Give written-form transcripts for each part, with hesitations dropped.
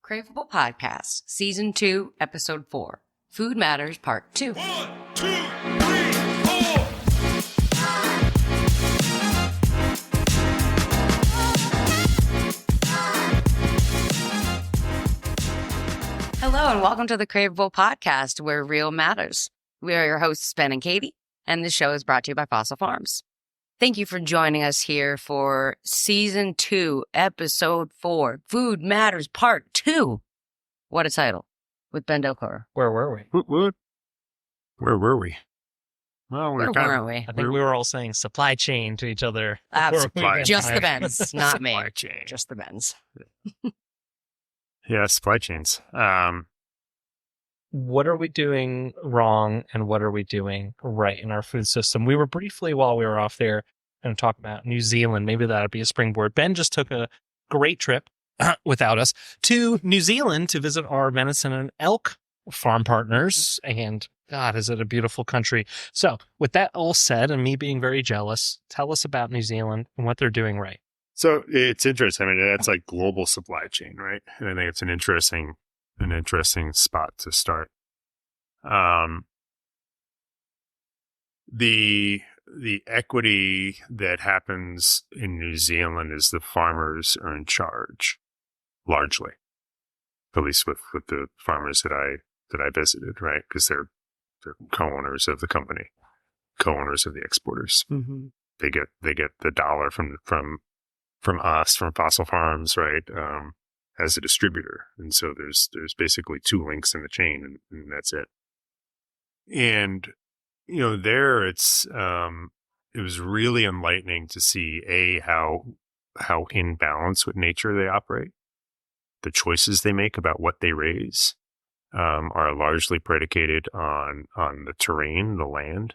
Craveable Podcast, Season 2, Episode 4, Food Matters, Part 2. 1, 2, 3, 4. Hello, and welcome to the Craveable Podcast, where real matters. We are your hosts, Ben and Katie, and this show is brought to you by Fossil Farms. Thank you for joining us here for Season 2, Episode 4, Food Matters, Part 2. What a title, with Ben Del Coro. Where were we? What? Where were we? Well, Where weren't we? I think we were all saying supply chain to each other. Absolutely. Just the Bens, not me. Supply chain. Just the Bens. Yeah, supply chains. What are we doing wrong and what are we doing right in our food system? We were briefly, while we were off there, going to talk about New Zealand. Maybe that'd be a springboard. Ben just took a great trip without us to New Zealand to visit our venison and elk farm partners. And God, is it a beautiful country. So with that all said, and me being very jealous, tell us about New Zealand and what they're doing right. So it's interesting. I mean, that's like global supply chain, right? And I think it's an interesting spot to start. The equity that happens in New Zealand is the farmers are in charge, largely, at least with the farmers that I visited, right? Because they're co-owners of the company, co-owners of the exporters. Mm-hmm. They get the dollar from us, from Fossil Farms, right? As a distributor. And so there's basically two links in the chain and that's it. And, you know, there it was really enlightening to see how in balance with nature they operate. The choices they make about what they raise, are largely predicated on the terrain, the land,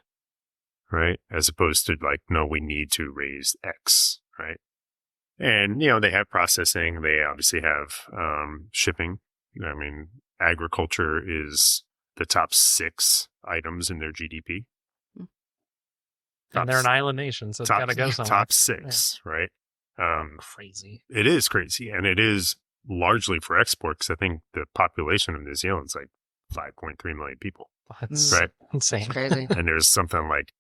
right? As opposed to like, no, we need to raise X, right? And, you know, they have processing. They obviously have shipping. I mean, agriculture is the top 6 items in their GDP. And they're an island nation, so it's got to go somewhere. Top 6, yeah. Right? Crazy. It is crazy. And it is largely for export because I think the population of New Zealand is like 5.3 million people. That's right? Insane. That's crazy. And there's something like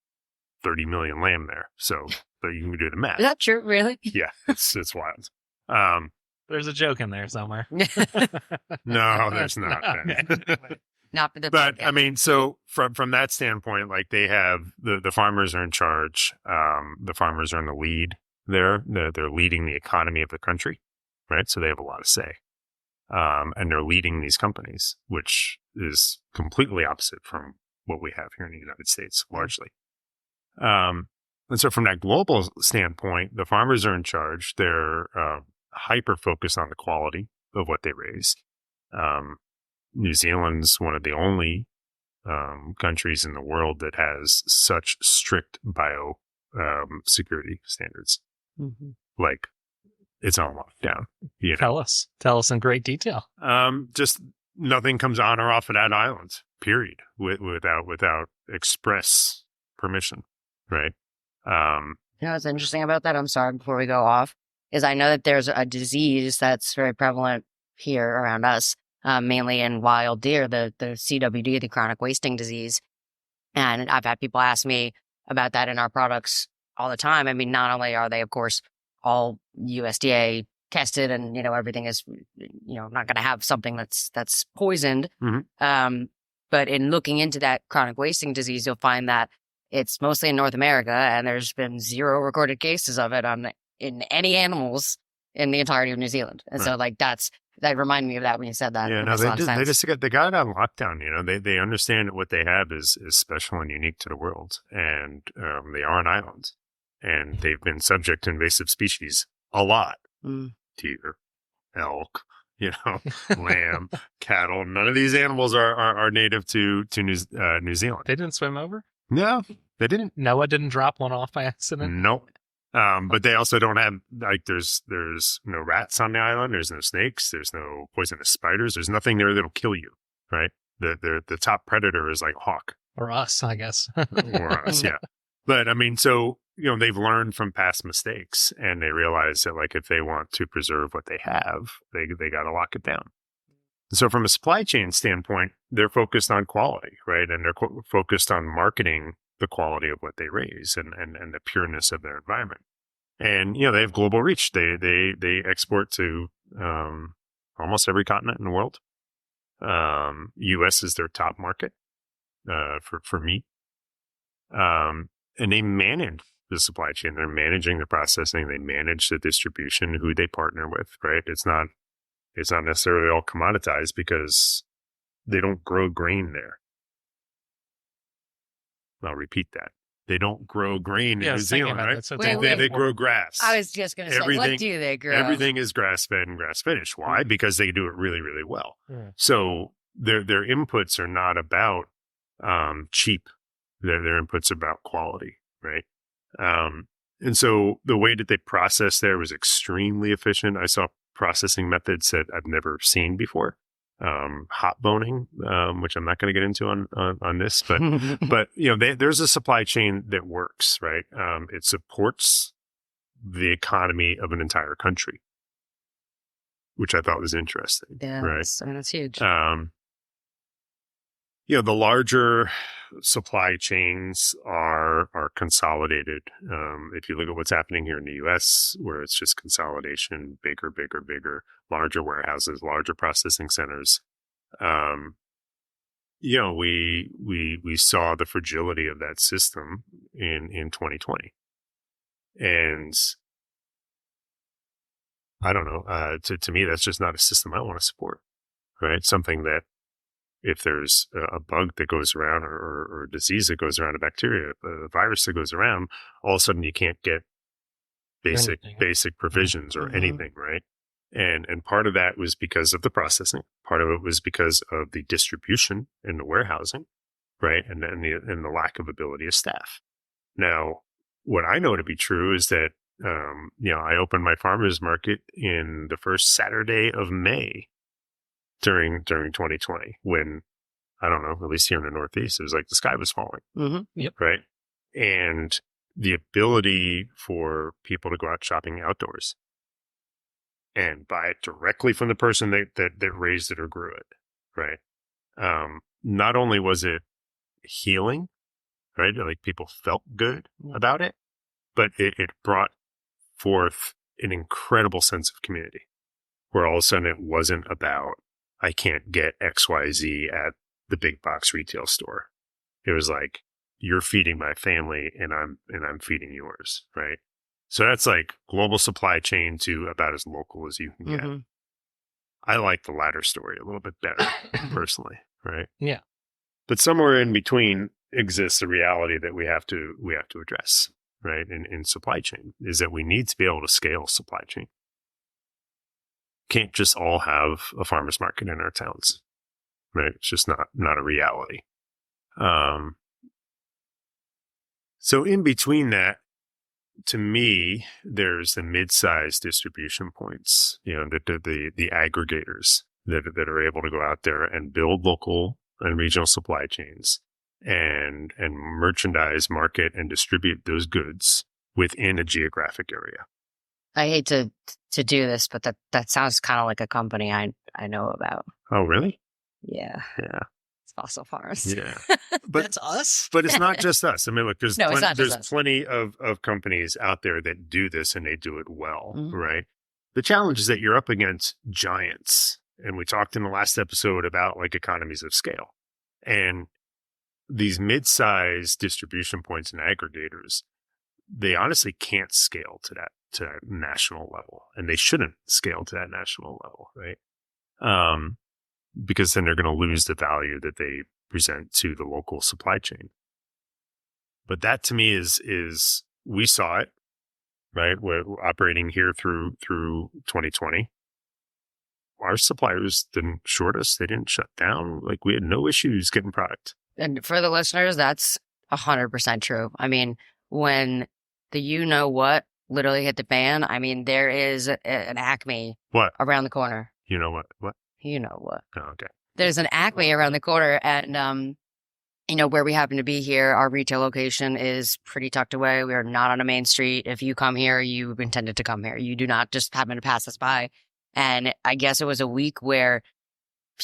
30 million lamb there. So you can do the math. Is that true, really? Yeah, it's wild. There's a joke in there somewhere. No, there's not. Not for the But podcast. I mean, so from that standpoint, like they have the farmers are in charge. The farmers are in the lead there. They're leading the economy of the country, right? So they have a lot of say. And they're leading these companies, which is completely opposite from what we have here in the United States, largely. And so from that global standpoint, the farmers are in charge. They're hyper focused on the quality of what they raise. New Zealand's one of the only countries in the world that has such strict bio security standards. Mm-hmm. Like it's on lockdown. You know? Tell us in great detail. Just nothing comes on or off of that island. Period. Without express permission. Right. You know what's interesting about that? I'm sorry, before we go off, is I know that there's a disease that's very prevalent here around us, mainly in wild deer, the CWD, the chronic wasting disease. And I've had people ask me about that in our products all the time. I mean, not only are they, of course, all USDA tested and, you know, everything is, you know, not going to have something that's poisoned. Mm-hmm. But in looking into that chronic wasting disease, you'll find that it's mostly in North America, and there's been 0 recorded cases of it in any animals in the entirety of New Zealand. And so, like, that reminded me of that when you said that. Yeah, no, they got it on lockdown. You know, they understand that what they have is special and unique to the world, and they are an island, and they've been subject to invasive species a lot. Deer, elk, you know, lamb, cattle. None of these animals are native to New Zealand. They didn't swim over? No, they didn't. Noah didn't drop one off by accident? Nope. But they also don't have, like, there's no rats on the island. There's no snakes. There's no poisonous spiders. There's nothing there that'll kill you, right? The top predator is like a hawk. Or us, I guess. Or us, yeah. But I mean, so, you know, they've learned from past mistakes and they realize that, like, if they want to preserve what they have, they got to lock it down. So from a supply chain standpoint, they're focused on quality, right? And they're focused on marketing the quality of what they raise and the pureness of their environment. And, they have global reach. They export to almost every continent in the world. U.S. is their top market for meat. And they manage the supply chain. They're managing the processing. They manage the distribution, who they partner with, right? It's not necessarily all commoditized because they don't grow grain there. I'll repeat that. They don't grow grain in New Zealand, right? So They grow grass. I was just going to say, what do they grow? Everything is grass-fed and grass-finished. Why? Because they do it really, really well. Yeah. So their inputs are not about cheap. Their inputs are about quality, right? And so the way that they process there was extremely efficient. I saw processing methods that I've never seen before. Hot boning, which I'm not going to get into on this, but there's a supply chain that works, right? It supports the economy of an entire country, which I thought was interesting. Yeah, right. that's huge. The larger supply chains are consolidated. If you look at what's happening here in the U.S., where it's just consolidation, bigger, larger warehouses, larger processing centers. We saw the fragility of that system in 2020, and I don't know. To me, that's just not a system I want to support. Right, something that, if there's a bug that goes around or a disease that goes around, a bacteria, a virus that goes around, all of a sudden you can't get basic provisions or anything, right? And part of that was because of the processing. Part of it was because of the distribution and the warehousing, right? And the lack of ability of staff. Now, what I know to be true is that, I opened my farmer's market in the first Saturday of May during 2020, when, I don't know, at least here in the Northeast, it was like the sky was falling. Mm-hmm. Yep. Right. And the ability for people to go out shopping outdoors and buy it directly from the person that raised it or grew it. Right. Not only was it healing, right? Like, people felt good about it, but it brought forth an incredible sense of community, where all of a sudden it wasn't about, I can't get XYZ at the big box retail store. It was like, you're feeding my family and I'm feeding yours, right? So that's like global supply chain to about as local as you can get. Mm-hmm. I like the latter story a little bit better personally, right? Yeah. But somewhere in between exists a reality that we have to address, right? In supply chain, is that we need to be able to scale supply chain. Can't just all have a farmer's market in our towns, right? It's just not a reality. So in between that, to me, there's the mid-sized distribution points, the aggregators that are able to go out there and build local and regional supply chains and merchandise, market, and distribute those goods within a geographic area. I hate to do this, but that sounds kind of like a company I know about. Oh, really? Yeah. Yeah. It's Fossil Farms. Yeah. But That's us. But it's not just us. I mean, look, there's No, it's not just us. plenty of companies out there that do this, and they do it well, Mhm. right? The challenge is that you're up against giants. And we talked in the last episode about like economies of scale. And these mid-sized distribution points and aggregators, they honestly can't scale to that national level, and they shouldn't scale to that national level, right? Because then they're going to lose the value that they present to the local supply chain. But that, to me, is we saw it, right? We're operating here through 2020. Our suppliers didn't short us; they didn't shut down. Like, we had no issues getting product. And for the listeners, that's 100% true. I mean, when the you-know-what literally hit the fan, I mean, there is an Acme What? around the corner. You know what? What? You know what? Oh, okay. There's an Acme around the corner, and where we happen to be here, our retail location is pretty tucked away. We are not on a main street. If you come here, you've intended to come here. You do not just happen to pass us by. And I guess it was a week where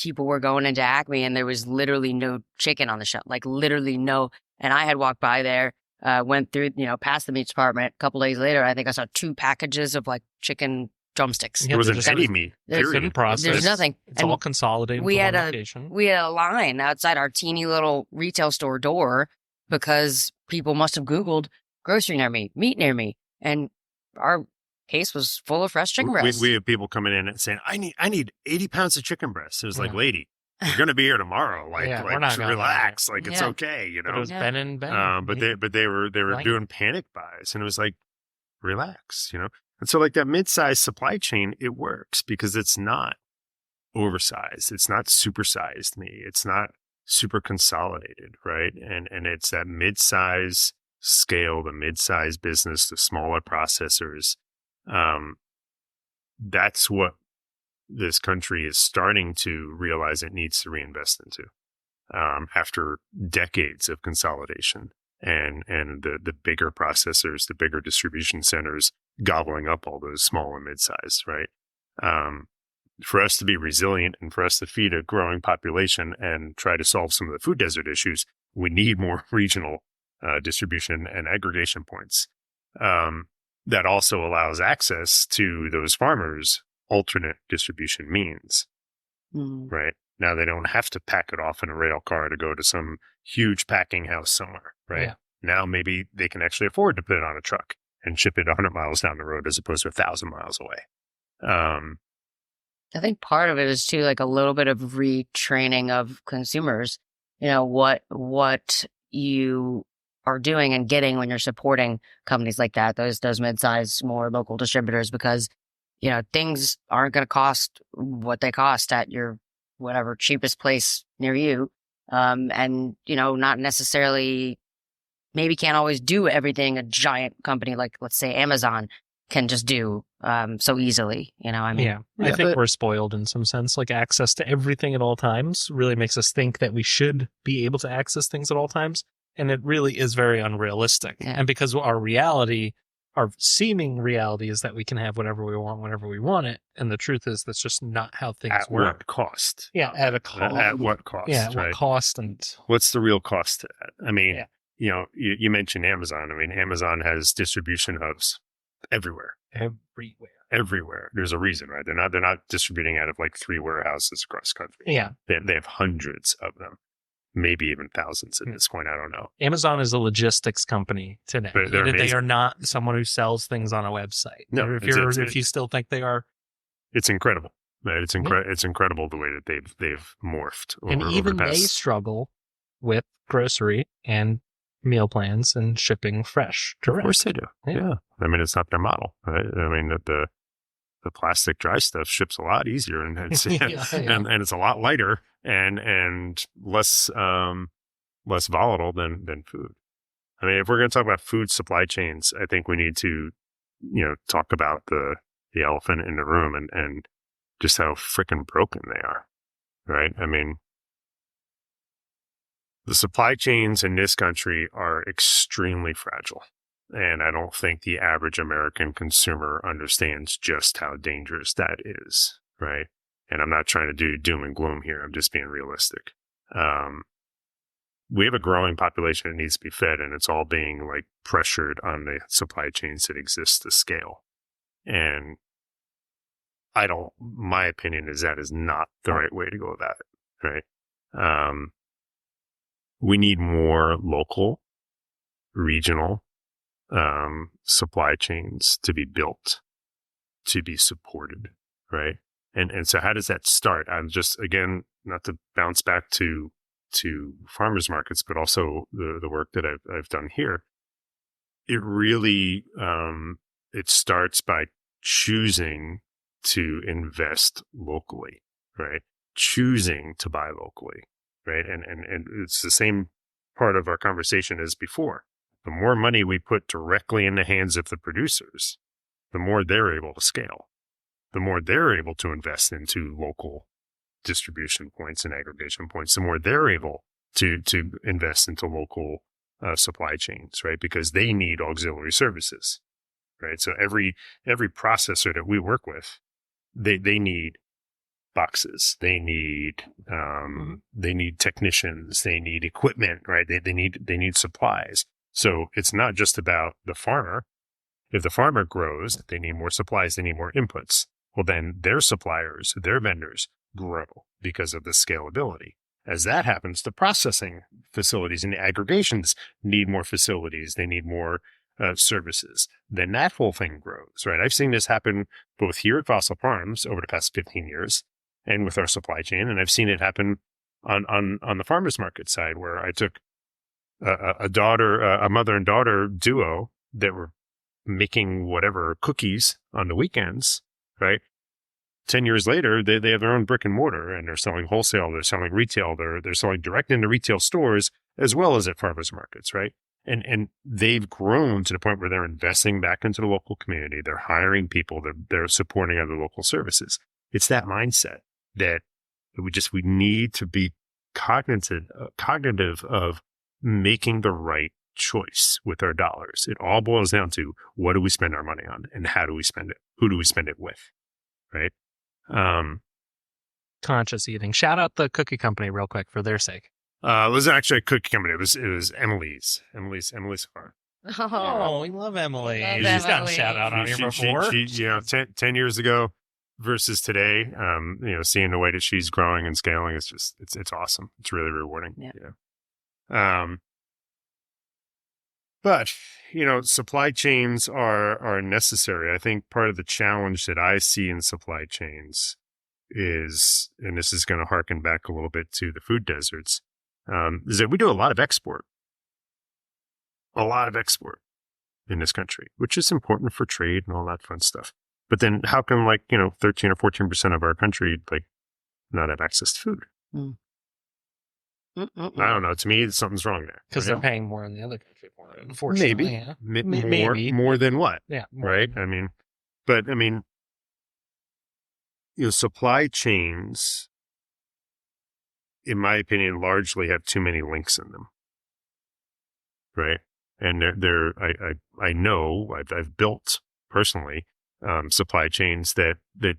people were going into Acme and there was literally no chicken on the shelf, like literally no. And I had walked by there, went through, past the meat department. A couple days later, I think I saw 2 packages of like chicken drumsticks. Yeah, There wasn't just- any meat. there's- Couldn't Period. process. There's nothing. It's And all consolidated we into had one a- location. We had a line outside our teeny little retail store door because people must have Googled grocery near me, meat near me. And our case was full of fresh chicken breasts. We have people coming in and saying, I need 80 pounds of chicken breasts. It was like, Yeah. lady, we're going to be here tomorrow. Like, Yeah, we're like not just going relax. Like, it's Yeah. okay, But it was Yeah. Ben and Ben. But they were Right. doing panic buys, and it was like, relax, And so like that mid-sized supply chain, it works because it's not oversized, it's not supersized meat, it's not super consolidated, right? And it's that mid-size scale, the mid-size business, the smaller processors. That's what this country is starting to realize it needs to reinvest into after decades of consolidation and the bigger processors, the bigger distribution centers gobbling up all those small and mid-sized, right? For us to be resilient and for us to feed a growing population and try to solve some of the food desert issues, we need more regional distribution and aggregation points. That also allows access to those farmers' alternate distribution means, Mm. right? Now they don't have to pack it off in a rail car to go to some huge packing house somewhere, right? Yeah. Now maybe they can actually afford to put it on a truck and ship it 100 miles down the road as opposed to 1,000 miles away. I think part of it is too, like a little bit of retraining of consumers, what you are doing and getting when you're supporting companies like that, those mid-sized, more local distributors, because, things aren't going to cost what they cost at your whatever cheapest place near you. And, not necessarily, maybe can't always do everything a giant company like, let's say, Amazon can just do so easily. I Yeah, I think but- we're spoiled in some sense. Like access to everything at all times really makes us think that we should be able to access things at all times. And it really is very unrealistic. Yeah. And because our reality, our seeming reality is that we can have whatever we want whenever we want it. And the truth is that's just not how things at work. what cost? Yeah, at a cost. At what cost? Yeah, at right? what cost and What's the real cost to that? I mean, Yeah. you mentioned Amazon. I mean, Amazon has distribution hubs everywhere. everywhere. There's a reason, right? They're not distributing out of like 3 warehouses across the country. Yeah. They have hundreds of them, maybe even thousands at this point. I don't know. Amazon is a logistics company today. They're They amazing. are not someone who sells things on a website. No, Or if it's- you still think they are. It's incredible. Right? It's incredible the way that they've morphed over, And even over the they past. struggle with grocery and meal plans and shipping fresh Of direct. course they do. Yeah. Yeah. I mean, it's not their model, right? I mean, the plastic dry stuff ships a lot easier and it's, Yeah. and it's a lot lighter and less volatile than food. I mean, if we're going to talk about food supply chains, I think we need to, talk about the elephant in the room and just how freaking broken they are, right? I mean, the supply chains in this country are extremely fragile. And I don't think the average American consumer understands just how dangerous that is, right? And I'm not trying to do doom and gloom here. I'm just being realistic. We have a growing population that needs to be fed, and it's all being like pressured on the supply chains that exist to scale. And my opinion is that is not the right way to go about it, right? We need more local, regional, supply chains to be built, to be supported, right? And so how does that start? I'm just, again, not to bounce back to farmers markets, but also the work that I've done here. It really, it starts by choosing to invest locally, right? Choosing to buy locally, right? And it's the same part of our conversation as before. The more money we put directly in the hands of the producers, the more they're able to scale, the more they're able to invest into local distribution points and aggregation points, the more they're able to invest into local supply chains, right? Because they need auxiliary services, right? So every processor that we work with, they need boxes. They need technicians. They need equipment, right? They need supplies. So it's not just about the farmer. If the farmer grows, they need more supplies. They need more inputs. Well, then their suppliers, their vendors grow because of the scalability. As that happens, the processing facilities and the aggregations need more facilities. They need more services. Then that whole thing grows, right? I've seen this happen both here at Fossil Farms over the past 15 years and with our supply chain. And I've seen it happen on the farmers market side, where I took a mother and daughter duo that were making whatever cookies on the weekends, right? 10 years later, they have their own brick and mortar, and they're selling wholesale, they're selling retail, they're selling direct into retail stores as well as at farmers markets, right? And they've grown to the point where they're investing back into the local community. They're hiring people, they're supporting other local services. It's that mindset that we need to be cognitive of making the right choice with our dollars. It all boils down to, what do we spend our money on, and how do we spend it? Who do we spend it with? Right? Conscious eating. Shout out the cookie company real quick for their sake. It was actually a cookie company. It was Emily's farm. Oh, we love Emily. Love She's got a Emily. shout out on here before. She 10 years ago versus today, seeing the way that she's growing and scaling, it's awesome. It's really rewarding. Yeah. But, supply chains are necessary. I think part of the challenge that I see in supply chains is, and this is going to harken back a little bit to the food deserts, is that we do a lot of export in this country, which is important for trade and all that fun stuff. But then how can 13 or 14% of our country not have access to food? Mm. I don't know. To me, something's wrong there. Because they're paying more in the other country for it, unfortunately. Yeah. Maybe. More than what? Yeah. More. Right? Supply chains, in my opinion, largely have too many links in them. Right? And I know I've built personally supply chains that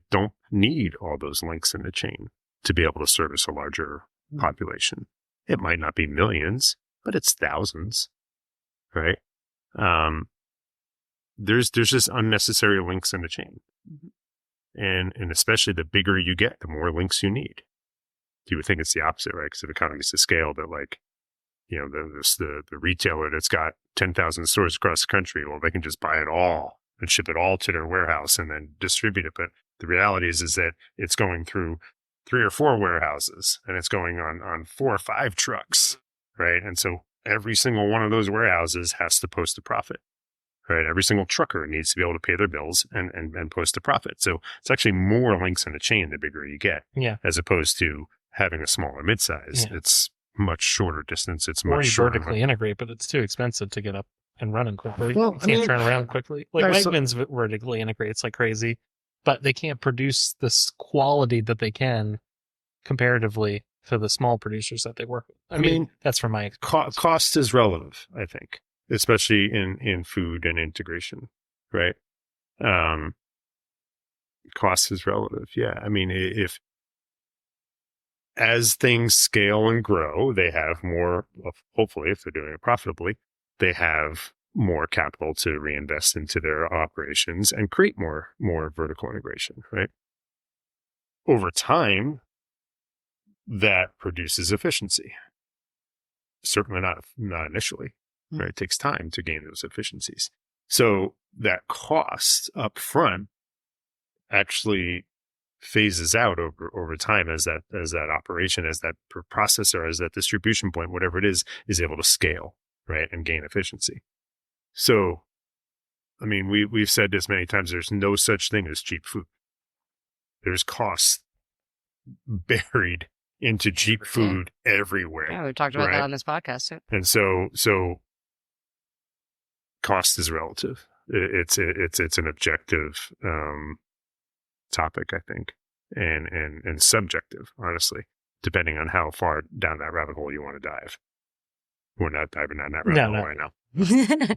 don't need all those links in the chain to be able to service a larger population. It might not be millions, but it's thousands, right? There's just unnecessary links in the chain. And especially the bigger you get, the more links you need. You would think it's the opposite, right? Because of economies of scale, that the retailer that's got 10,000 stores across the country, well, they can just buy it all and ship it all to their warehouse and then distribute it. But the reality is that it's going through 3 or 4 warehouses, and it's going on 4 or 5 trucks, right? And so every single one of those warehouses has to post a profit, right? Every single trucker needs to be able to pay their bills and post a profit. So it's actually more links in the chain the bigger you get, as opposed to having a smaller midsize. Yeah. It's much shorter distance. It's much shorter. Vertically integrate, but it's too expensive to get up and running quickly. Well, you can't turn around quickly. Wegmans vertically integrates like crazy, but they can't produce this quality that they can comparatively to the small producers that they work with. I mean that's from my experience. Cost is relative, I think, especially in food and integration, right? Cost is relative. Yeah. I mean, if as things scale and grow, they have more, hopefully, if they're doing it profitably, they have more capital to reinvest into their operations and create more vertical integration, right? Over time, that produces efficiency. Certainly not initially, right? It takes time to gain those efficiencies. So that cost up front actually phases out over time as that operation, as that processor, as that distribution point, whatever it is able to scale, right, and gain efficiency. So, I mean, we've said this many times, there's no such thing as cheap food. There's costs buried into cheap food everywhere. Yeah, we've talked about that on this podcast too. And so cost is relative. It's an objective topic, I think, and subjective, honestly, depending on how far down that rabbit hole you want to dive. We're not diving down that rabbit hole right now.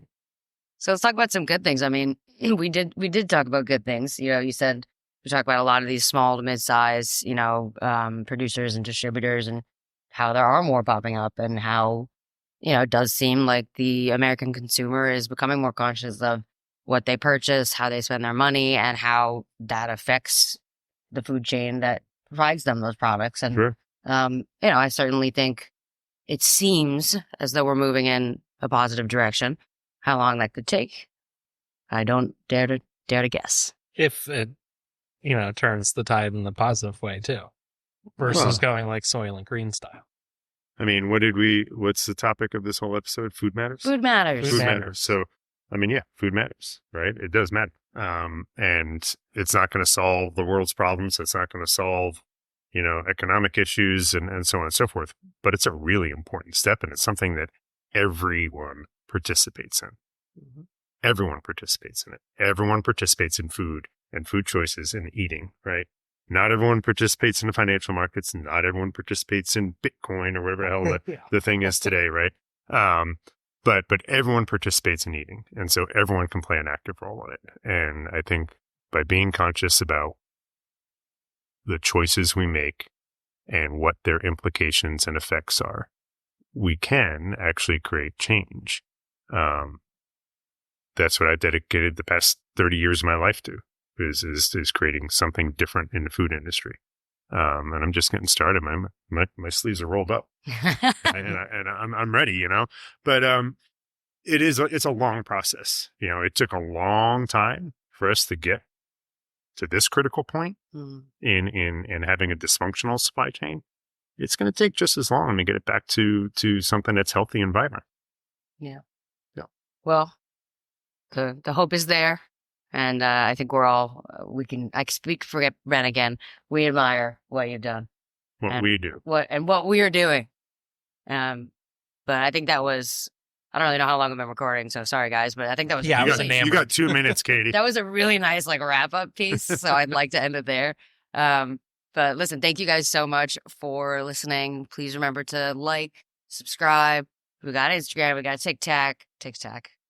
So let's talk about some good things. I mean, we did talk about good things. You said we talk about a lot of these small to mid-size, producers and distributors, and how there are more popping up, and how, it does seem like the American consumer is becoming more conscious of what they purchase, how they spend their money, and how that affects the food chain that provides them those products. And, Sure. I certainly think it seems as though we're moving in a positive direction. How long that could take, I don't dare to guess. If it, turns the tide in the positive way too, versus Well, going like soil and green style. I mean, what's the topic of this whole episode? Food matters? Food matters. Food Food matters. matters. So, I mean, yeah, food matters, right? It does matter. And it's not going to solve the world's problems. It's not going to solve, economic issues and so on and so forth. But it's a really important step, and it's something that everyone participates in. Mhm. Everyone participates in it. Everyone participates in food and food choices and eating, right? Not everyone participates in the financial markets. Not everyone participates in Bitcoin or whatever the hell Yeah. the thing is today, right? But everyone participates in eating, and so everyone can play an active role in it. And I think by being conscious about the choices we make and what their implications and effects are, we can actually create change. That's what I dedicated the past 30 years of my life to, is creating something different in the food industry. And I'm just getting started. My sleeves are rolled up, and I'm ready, But it's a long process. It took a long time for us to get to this critical point in having a dysfunctional supply chain. It's going to take just as long to get it back to something that's healthy and vibrant. Well, the hope is there, and I think we're all I can speak for Ben again. We admire what you've done, What and we do. what we are doing. But I think that was, I don't really know how long I've been recording, so sorry guys, but I think that was Yeah, I You was got, enamored. you got 2 minutes, Katie. that was a really nice wrap up piece. So I'd like to end it there. But listen, thank you guys so much for listening. Please remember to subscribe. We got Instagram, we got TikTok.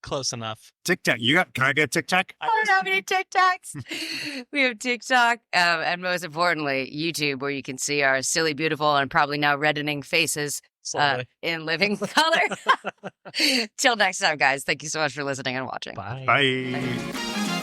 Close enough. TikTok. Can I get TikTok? I don't have any TikToks. We have TikTok, and most importantly, YouTube, where you can see our silly, beautiful, and probably now reddening faces Slowly. in living color. Till next time, guys. Thank you so much for listening and watching. Bye. Bye. Bye.